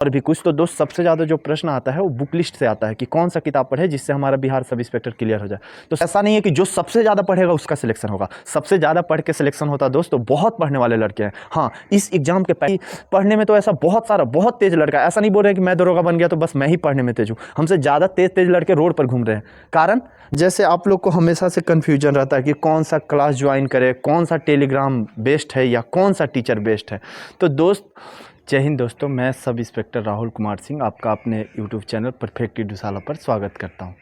और भी कुछ। तो दोस्त सबसे ज़्यादा जो प्रश्न आता है वो बुक लिस्ट से आता है कि कौन सा किताब पढ़े जिससे हमारा बिहार सब इंस्पेक्टर क्लियर हो जाए। तो ऐसा नहीं है कि जो सबसे ज़्यादा पढ़ेगा उसका सिलेक्शन होगा, सबसे ज़्यादा पढ़ के सिलेक्शन होता है दोस्तों बहुत पढ़ने वाले लड़के हैं। हाँ, इस एग्जाम के पढ़ने में तो ऐसा बहुत सारा बहुत तेज लड़का है, ऐसा नहीं बोल रहे कि मैं दरोगा बन गया तो बस मैं ही पढ़ने में तेज हूँ। हमसे ज़्यादा तेज लड़के रोड पर घूम रहे हैं। कारण जैसे आप लोग को हमेशा से कन्फ्यूजन रहता है कि कौन सा क्लास ज्वाइन करें, कौन सा टेलीग्राम बेस्ट है या कौन सा टीचर बेस्ट है। तो दोस्त जय हिंद दोस्तों, मैं सब इंस्पेक्टर राहुल कुमार सिंह आपका अपने यूट्यूब चैनल परफेक्ट ईडूशाला पर स्वागत करता हूं।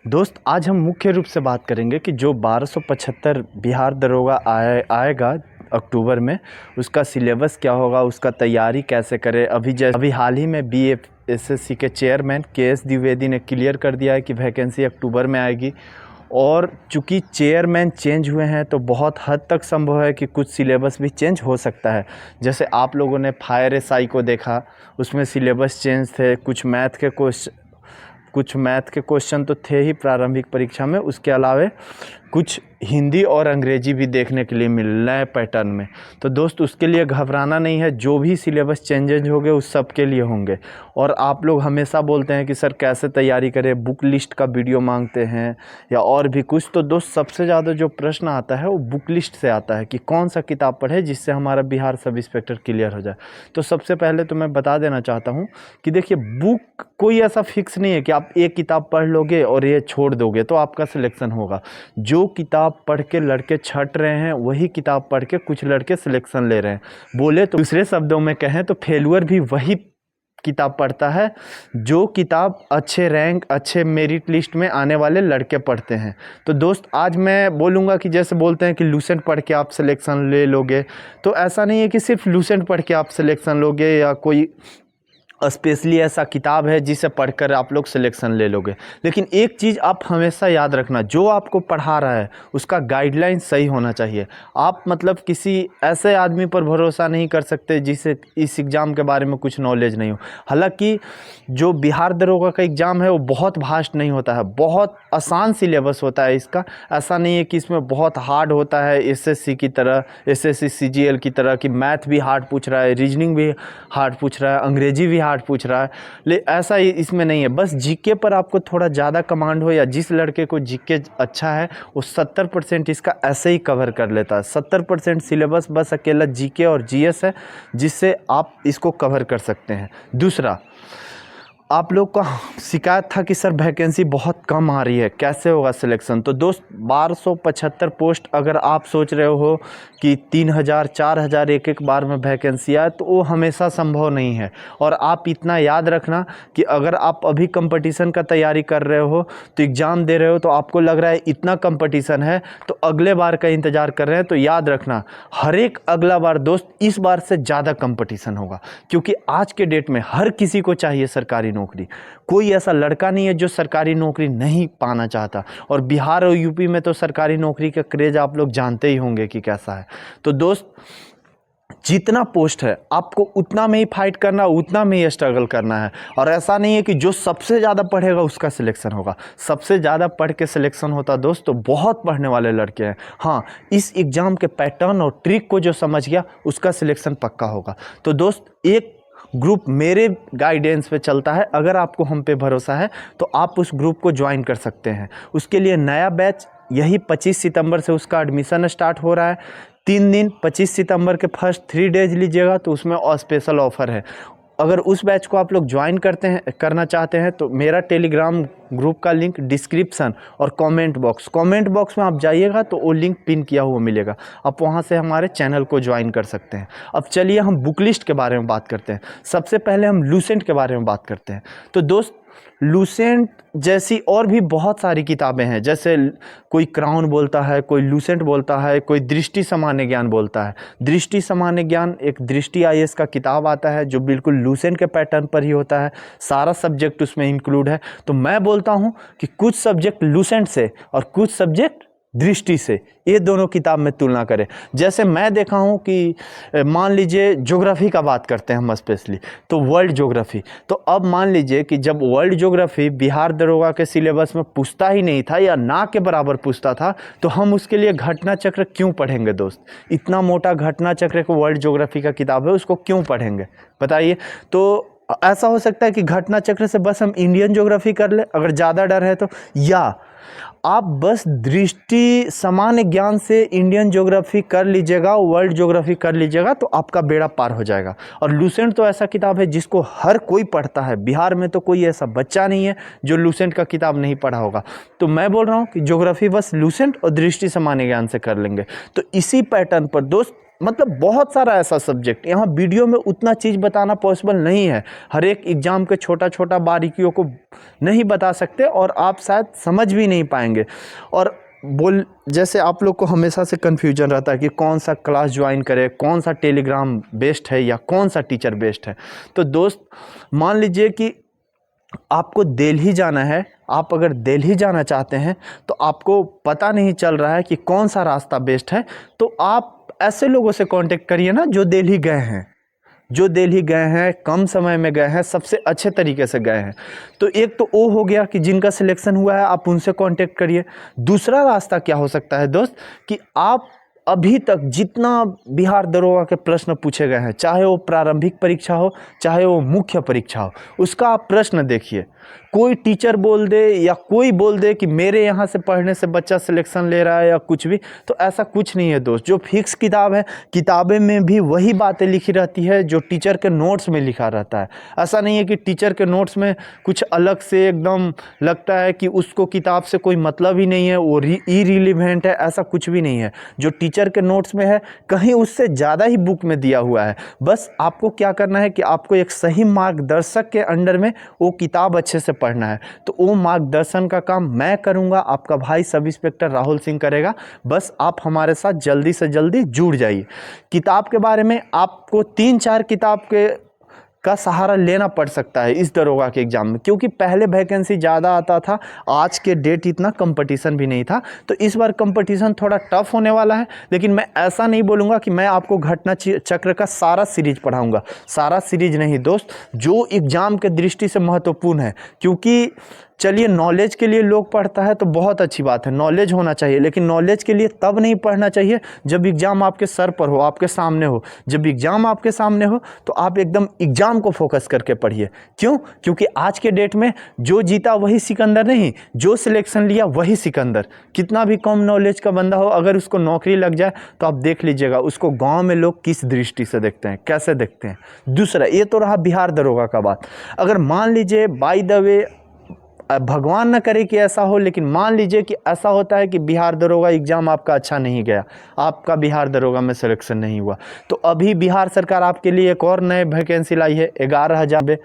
दोस्त आज हम मुख्य रूप से बात करेंगे कि जो 1275 बिहार दरोगा आएगा अक्टूबर में, उसका सिलेबस क्या होगा, उसका तैयारी कैसे करें। अभी हाल ही में BFSSC के चेयरमैन KS द्विवेदी ने क्लियर कर दिया है कि वैकेंसी अक्टूबर में आएगी। और चूँकि चेयरमैन चेंज हुए हैं तो बहुत हद तक संभव है कि कुछ सिलेबस भी चेंज हो सकता है। जैसे आप लोगों ने फायर SI को देखा, उसमें सिलेबस चेंज थे। कुछ मैथ के क्वेश्चन तो थे ही प्रारंभिक परीक्षा में, उसके अलावा कुछ हिंदी और अंग्रेजी भी देखने के लिए मिल नए पैटर्न में। तो दोस्त उसके लिए घबराना नहीं है, जो भी सिलेबस चेंजेज होंगे उस सब के लिए होंगे। और आप लोग हमेशा बोलते हैं कि सर कैसे तैयारी करें, बुक लिस्ट का वीडियो मांगते हैं या और भी कुछ। तो दोस्त सबसे ज़्यादा जो प्रश्न आता है वो बुक लिस्ट से आता है कि कौन सा किताब पढ़े जिससे हमारा बिहार सब इंस्पेक्टर क्लियर हो जाए। तो सबसे पहले तो मैं बता देना चाहता हूँ कि देखिए, बुक कोई ऐसा फिक्स नहीं है कि आप एक किताब पढ़ लोगे और ये छोड़ दोगे तो आपका सिलेक्शन होगा। जो किताब पढ़ के लड़के छट रहे हैं वही किताब पढ़ के कुछ लड़के सिलेक्शन ले रहे हैं। बोले तो दूसरे शब्दों में कहें तो फेलुअर भी वही किताब पढ़ता है जो किताब अच्छे रैंक, अच्छे मेरिट लिस्ट में आने वाले लड़के पढ़ते हैं। तो दोस्त आज मैं बोलूँगा कि जैसे बोलते हैं कि लूसेंट पढ़ के आप सिलेक्शन ले लोगे, तो ऐसा नहीं है कि सिर्फ लूसेंट पढ़ के आप सिलेक्शन लोगे या कोई स्पेशली ऐसा किताब है जिसे पढ़कर आप लोग सिलेक्शन ले लोगे। लेकिन एक चीज़ आप हमेशा याद रखना, जो आपको पढ़ा रहा है उसका गाइडलाइन सही होना चाहिए। आप मतलब किसी ऐसे आदमी पर भरोसा नहीं कर सकते जिसे इस एग्ज़ाम के बारे में कुछ नॉलेज नहीं हो। हालांकि जो बिहार दरोगा का एग्ज़ाम है वो बहुत वास्ट नहीं होता है, बहुत आसान सिलेबस होता है इसका। ऐसा नहीं है कि इसमें बहुत हार्ड होता है SSC की तरह, SSC CGL की तरह कि मैथ भी हार्ड पूछ रहा है, रीजनिंग भी हार्ड पूछ रहा है, अंग्रेजी भी हार्ड पूछ रहा है। लेकिन ऐसा इसमें नहीं है। बस जीके पर आपको थोड़ा ज़्यादा कमांड हो, या जिस लड़के को जीके अच्छा है वो 70% इसका ऐसे ही कवर कर लेता है। 70% सिलेबस बस अकेला जीके और GS है जिससे आप इसको कवर कर सकते हैं। दूसरा, आप लोग का शिकायत था कि सर वैकेंसी बहुत कम आ रही है, कैसे होगा सिलेक्शन। तो दोस्त 1275 पोस्ट अगर आप सोच रहे हो कि 3000 4000 एक बार में वैकेंसी आए तो वो हमेशा संभव नहीं है। और आप इतना याद रखना कि अगर आप अभी कंपटीशन का तैयारी कर रहे हो तो एग्ज़ाम दे रहे हो तो आपको लग रहा है इतना कंपटीशन है तो अगले बार का इंतज़ार कर रहे हैं, तो याद रखना हर एक अगला बार दोस्त इस बार से ज़्यादा कंपटीशन होगा। क्योंकि आज के डेट में हर किसी को चाहिए सरकारी नौकरी। कोई ऐसा लड़का नहीं है जो सरकारी नौकरी नहीं पाना चाहता। और बिहार और यूपी में तो सरकारी नौकरी का क्रेज आप लोग जानते ही होंगे कि कैसा है। तो दोस्त जितना पोस्ट है आपको उतना में ही फाइट करना, उतना में ही स्ट्रगल करना है। और ऐसा नहीं है कि जो सबसे ज़्यादा पढ़ेगा उसका सिलेक्शन होगा। सबसे ज़्यादा पढ़ के सिलेक्शन होता दोस्त तो बहुत पढ़ने वाले लड़के हैं। हाँ, इस एग्ज़ाम के पैटर्न और ट्रिक को जो समझ गया उसका सिलेक्शन पक्का होगा। तो दोस्त एक ग्रुप मेरे गाइडेंस पे चलता है, अगर आपको हम पे भरोसा है तो आप उस ग्रुप को ज्वाइन कर सकते हैं। उसके लिए नया बैच यही 25 सितंबर से उसका एडमिशन स्टार्ट हो रहा है। 3 दिन 25 सितंबर के फर्स्ट 3 डेज लीजिएगा तो उसमें और स्पेशल ऑफ़र है। अगर उस बैच को आप लोग ज्वाइन करना चाहते हैं तो मेरा टेलीग्राम ग्रुप का लिंक डिस्क्रिप्शन और कमेंट बॉक्स में आप जाइएगा तो वो लिंक पिन किया हुआ मिलेगा। आप वहां से हमारे चैनल को ज्वाइन कर सकते हैं। अब चलिए हम बुक लिस्ट के बारे में बात करते हैं। सबसे पहले हम लूसेंट के बारे में बात करते हैं। तो दोस्त लूसेंट जैसी और भी बहुत सारी किताबें हैं, जैसे कोई क्राउन बोलता है, कोई लूसेंट बोलता है, कोई दृष्टि सामान्य ज्ञान बोलता है। दृष्टि सामान्य ज्ञान एक दृष्टि IAS का किताब आता है जो बिल्कुल लूसेंट के पैटर्न पर ही होता है, सारा सब्जेक्ट उसमें इंक्लूड है। तो मैं बोलता हूँ कि कुछ सब्जेक्ट लूसेंट से और कुछ सब्जेक्ट दृष्टि से, ये दोनों किताब में तुलना करें। जैसे मैं देखा हूँ कि मान लीजिए ज्योग्राफी का बात करते हैं हम स्पेशली, तो वर्ल्ड ज्योग्राफी। तो अब मान लीजिए कि जब वर्ल्ड ज्योग्राफी बिहार दरोगा के सिलेबस में पूछता ही नहीं था या ना के बराबर पूछता था, तो हम उसके लिए घटना चक्र क्यों पढ़ेंगे दोस्त। इतना मोटा घटना चक्र को वर्ल्ड ज्योग्राफी का किताब है, उसको क्यों पढ़ेंगे बताइए। तो ऐसा हो सकता है कि घटना चक्र से बस हम इंडियन ज्योग्राफी कर ले अगर ज़्यादा डर है तो, या आप बस दृष्टि सामान्य ज्ञान से इंडियन ज्योग्राफी कर लीजिएगा, वर्ल्ड ज्योग्राफी कर लीजिएगा तो आपका बेड़ा पार हो जाएगा। और लूसेंट तो ऐसा किताब है जिसको हर कोई पढ़ता है, बिहार में तो कोई ऐसा बच्चा नहीं है जो लूसेंट का किताब नहीं पढ़ा होगा। तो मैं बोल रहा हूँ कि ज्योग्राफी बस लूसेंट और दृष्टि सामान्य ज्ञान से कर लेंगे। तो इसी पैटर्न पर दोस्त, मतलब बहुत सारा ऐसा सब्जेक्ट, यहाँ वीडियो में उतना चीज़ बताना पॉसिबल नहीं है, हर एक एग्जाम के छोटा छोटा बारीकियों को नहीं बता सकते और आप शायद समझ भी नहीं पाएंगे। और जैसे आप लोग को हमेशा से कन्फ्यूजन रहता है कि कौन सा क्लास ज्वाइन करें, कौन सा टेलीग्राम बेस्ट है या कौन सा टीचर बेस्ट है। तो दोस्त मान लीजिए कि आपको दिल्ली जाना है, आप अगर दिल्ली जाना चाहते हैं तो आपको पता नहीं चल रहा है कि कौन सा रास्ता बेस्ट है, तो आप ऐसे लोगों से कांटेक्ट करिए ना जो दिल्ली गए हैं, जो दिल्ली गए हैं, कम समय में गए हैं, सबसे अच्छे तरीके से गए हैं। तो एक तो वो हो गया कि जिनका सिलेक्शन हुआ है आप उनसे कांटेक्ट करिए। दूसरा रास्ता क्या हो सकता है दोस्त, कि आप अभी तक जितना बिहार दरोगा के प्रश्न पूछे गए हैं, चाहे वो प्रारंभिक परीक्षा हो चाहे वो मुख्य परीक्षा हो, उसका आप प्रश्न देखिए। कोई टीचर बोल दे या कोई बोल दे कि मेरे यहाँ से पढ़ने से बच्चा सिलेक्शन ले रहा है या कुछ भी, तो ऐसा कुछ नहीं है दोस्त। जो फिक्स किताब है, किताबें में भी वही बातें लिखी रहती है जो टीचर के नोट्स में लिखा रहता है। ऐसा नहीं है कि टीचर के नोट्स में कुछ अलग से एकदम लगता है कि उसको किताब से कोई मतलब ही नहीं है, वो इरिलीवेंट है, ऐसा कुछ भी नहीं है। जो टीचर के नोट्स में है कहीं उससे ज़्यादा ही बुक में दिया हुआ है। बस आपको क्या करना है कि आपको एक सही मार्गदर्शक के अंडर में वो किताब अच्छे से पढ़ना है। तो वो मार्गदर्शन का काम मैं करूंगा, आपका भाई सब इंस्पेक्टर राहुल सिंह करेगा। बस आप हमारे साथ जल्दी से जल्दी जुड़ जाइए। किताब के बारे में आपको 3-4 किताब का सहारा लेना पड़ सकता है इस दरोगा के एग्जाम में, क्योंकि पहले वैकेंसी ज़्यादा आता था, आज के डेट इतना कंपटीशन भी नहीं था। तो इस बार कंपटीशन थोड़ा टफ होने वाला है, लेकिन मैं ऐसा नहीं बोलूँगा कि मैं आपको घटना चक्र का सारा सीरीज पढ़ाऊँगा। सारा सीरीज नहीं दोस्त, जो एग्ज़ाम के दृष्टि से महत्वपूर्ण है। क्योंकि चलिए नॉलेज के लिए लोग पढ़ता है तो बहुत अच्छी बात है, नॉलेज होना चाहिए, लेकिन नॉलेज के लिए तब नहीं पढ़ना चाहिए जब एग्ज़ाम आपके सर पर हो, आपके सामने हो। जब एग्ज़ाम आपके सामने हो तो आप एकदम एग्ज़ाम को फोकस करके पढ़िए। क्यों? क्योंकि आज के डेट में जो जीता वही सिकंदर नहीं, जो सिलेक्शन लिया वही सिकंदर। कितना भी कम नॉलेज का बंदा हो, अगर उसको नौकरी लग जाए तो आप देख लीजिएगा उसको गाँव में लोग किस दृष्टि से देखते हैं, कैसे देखते हैं। दूसरा, ये तो रहा बिहार दरोगा का बात। अगर मान लीजिए बाय द वे, भगवान न करे कि ऐसा हो, लेकिन मान लीजिए कि ऐसा होता है कि बिहार दरोगा एग्ज़ाम आपका अच्छा नहीं गया, आपका बिहार दरोगा में सिलेक्शन नहीं हुआ, तो अभी बिहार सरकार आपके लिए एक और नए वैकेंसी लाई है 11,000,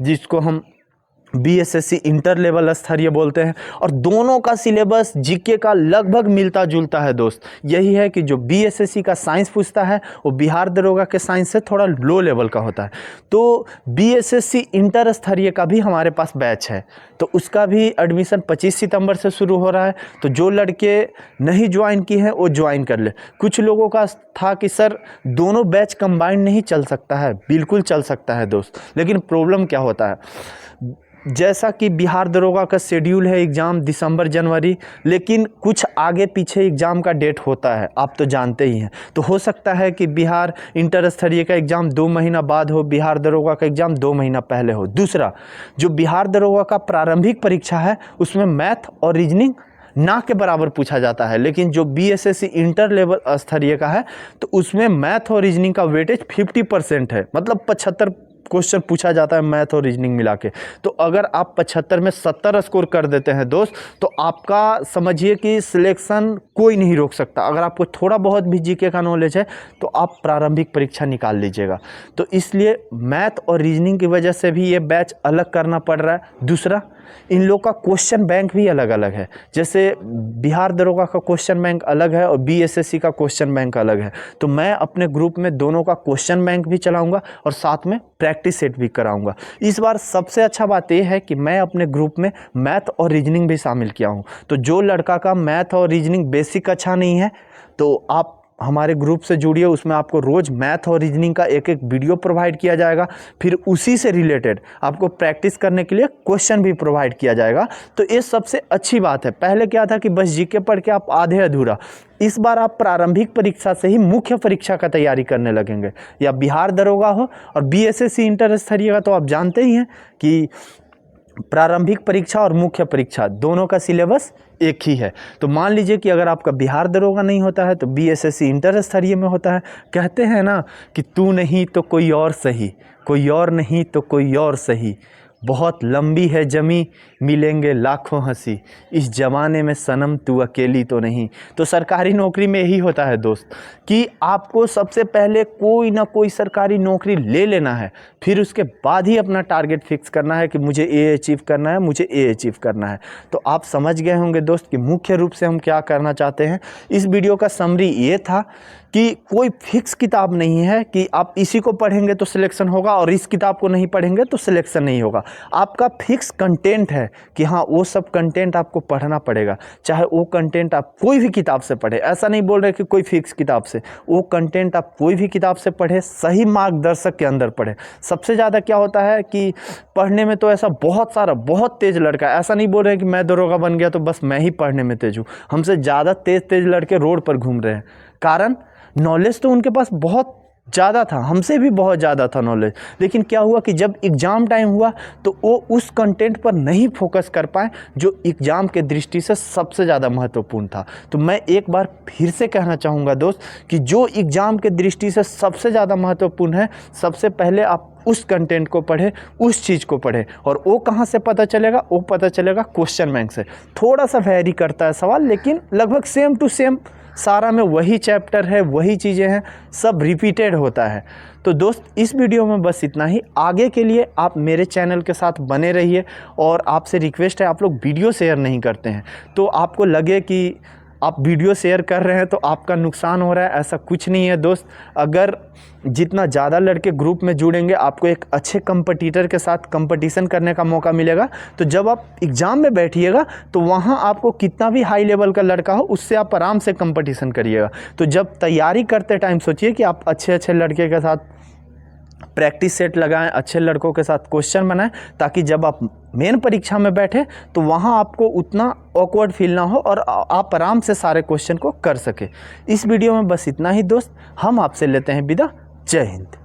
जिसको हम बीएसएससी इंटर लेवल स्तरीय बोलते हैं। और दोनों का सिलेबस जीके का लगभग मिलता जुलता है दोस्त। यही है कि जो बीएसएससी का साइंस पूछता है वो बिहार दरोगा के साइंस से थोड़ा लो लेवल का होता है। तो बीएसएससी इंटर स्तरीय का भी हमारे पास बैच है, तो उसका भी एडमिशन 25 सितंबर से शुरू हो रहा है। तो जो लड़के नहीं ज्वाइन किए हैं वो ज्वाइन कर ले। कुछ लोगों का था कि सर दोनों बैच कंबाइंड नहीं चल सकता है, बिल्कुल चल सकता है दोस्त, लेकिन प्रॉब्लम क्या होता है, जैसा कि बिहार दरोगा का शेड्यूल है एग्ज़ाम दिसंबर जनवरी, लेकिन कुछ आगे पीछे एग्ज़ाम का डेट होता है, आप तो जानते ही हैं। तो हो सकता है कि बिहार इंटर स्तरीय का एग्ज़ाम 2 महीना बाद हो, बिहार दरोगा का एग्ज़ाम 2 महीना पहले हो। दूसरा, जो बिहार दरोगा का प्रारंभिक परीक्षा है उसमें मैथ और रीजनिंग ना के बराबर पूछा जाता है, लेकिन जो बीएसएससी इंटर लेवल स्तरीय का है तो उसमें मैथ और रीजनिंग का वेटेज 50% है, मतलब 75 क्वेश्चन पूछा जाता है मैथ और रीजनिंग मिला के। तो अगर आप 75 में 70 स्कोर कर देते हैं दोस्त, तो आपका समझिए कि सिलेक्शन कोई नहीं रोक सकता। अगर आपको थोड़ा बहुत भी जीके का नॉलेज है तो आप प्रारंभिक परीक्षा निकाल लीजिएगा। तो इसलिए मैथ और रीजनिंग की वजह से भी ये बैच अलग करना पड़ रहा है। दूसरा, इन लोग का क्वेश्चन बैंक भी अलग अलग है। जैसे बिहार दरोगा का क्वेश्चन बैंक अलग है और बीएसएससी का क्वेश्चन बैंक अलग है। तो मैं अपने ग्रुप में दोनों का क्वेश्चन बैंक भी चलाऊंगा और साथ में प्रैक्टिस सेट भी कराऊंगा। इस बार सबसे अच्छा बात यह है कि मैं अपने ग्रुप में मैथ और रीजनिंग भी शामिल किया हूं। तो जो लड़का का मैथ और रीजनिंग बेसिक अच्छा नहीं है तो आप हमारे ग्रुप से जुड़िए, उसमें आपको रोज़ मैथ और रीजनिंग का एक एक वीडियो प्रोवाइड किया जाएगा। फिर उसी से रिलेटेड आपको प्रैक्टिस करने के लिए क्वेश्चन भी प्रोवाइड किया जाएगा। तो ये सबसे अच्छी बात है। पहले क्या था कि बस जीके पढ़ के आप आधे अधूरा, इस बार आप प्रारंभिक परीक्षा से ही मुख्य परीक्षा का तैयारी करने लगेंगे। या बिहार दरोगा हो और बीएसएससी इंटर स्तरीय का, तो आप जानते ही हैं कि प्रारंभिक परीक्षा और मुख्य परीक्षा दोनों का सिलेबस एक ही है। तो मान लीजिए कि अगर आपका बिहार दरोगा नहीं होता है तो बीएसएससी इंटर स्तरीय में होता है। कहते हैं ना कि तू नहीं तो कोई और सही, कोई और नहीं तो कोई और सही, बहुत लंबी है जमी मिलेंगे लाखों हंसी, इस जमाने में सनम तू अकेली तो नहीं। तो सरकारी नौकरी में यही होता है दोस्त कि आपको सबसे पहले कोई ना कोई सरकारी नौकरी ले लेना है, फिर उसके बाद ही अपना टारगेट फिक्स करना है कि मुझे ये अचीव करना है, मुझे ये अचीव करना है। तो आप समझ गए होंगे दोस्त कि मुख्य रूप से हम क्या करना चाहते हैं। इस वीडियो का समरी ये था कि कोई फिक्स किताब नहीं है कि आप इसी को पढ़ेंगे तो सिलेक्शन होगा और इस किताब को नहीं पढ़ेंगे तो सिलेक्शन नहीं होगा। आपका फिक्स कंटेंट है कि हाँ वो सब कंटेंट आपको पढ़ना पड़ेगा, चाहे वो कंटेंट आप कोई भी किताब से पढ़े। ऐसा नहीं बोल रहे कि कोई फिक्स किताब से, वो कंटेंट आप कोई भी किताब से पढ़े, सही मार्गदर्शक के अंदर पढ़े। सबसे ज़्यादा क्या होता है कि पढ़ने में तो ऐसा बहुत सारा बहुत तेज़ लड़का, ऐसा नहीं बोल रहे कि मैं दरोगा बन गया तो बस मैं ही पढ़ने में तेज हूँ। हमसे ज़्यादा तेज़ लड़के रोड पर घूम रहे हैं, कारण नॉलेज तो उनके पास बहुत ज़्यादा था, हमसे भी बहुत ज़्यादा था नॉलेज। लेकिन क्या हुआ कि जब एग्ज़ाम टाइम हुआ तो वो उस कंटेंट पर नहीं फोकस कर पाए जो एग्ज़ाम के दृष्टि से सबसे ज़्यादा महत्वपूर्ण था। तो मैं एक बार फिर से कहना चाहूँगा दोस्त कि जो एग्ज़ाम के दृष्टि से सबसे ज़्यादा महत्वपूर्ण है, सबसे पहले आप उस कंटेंट को पढ़े, उस चीज़ को पढ़े। और वो कहाँ से पता चलेगा? वो पता चलेगा क्वेश्चन बैंक से। थोड़ा सा वेरी करता है सवाल, लेकिन लगभग सेम टू सेम सारा में वही चैप्टर है, वही चीज़ें हैं, सब रिपीटेड होता है। तो दोस्त इस वीडियो में बस इतना ही। आगे के लिए आप मेरे चैनल के साथ बने रहिए और आपसे रिक्वेस्ट है, आप लोग वीडियो शेयर नहीं करते हैं। तो आपको लगे कि आप वीडियो शेयर कर रहे हैं तो आपका नुकसान हो रहा है, ऐसा कुछ नहीं है दोस्त। अगर जितना ज़्यादा लड़के ग्रुप में जुड़ेंगे, आपको एक अच्छे कंपटीटर के साथ कंपटीशन करने का मौका मिलेगा। तो जब आप एग्ज़ाम में बैठिएगा तो वहाँ आपको कितना भी हाई लेवल का लड़का हो, उससे आप आराम से कंपटीशन करिएगा। तो जब तैयारी करते टाइम सोचिए कि आप अच्छे अच्छे लड़के के साथ प्रैक्टिस सेट लगाएं, अच्छे लड़कों के साथ क्वेश्चन बनाएं, ताकि जब आप मेन परीक्षा में बैठे तो वहाँ आपको उतना ऑकवर्ड फील ना हो और आप आराम से सारे क्वेश्चन को कर सके। इस वीडियो में बस इतना ही दोस्त, हम आपसे लेते हैं विदा। जय हिंद।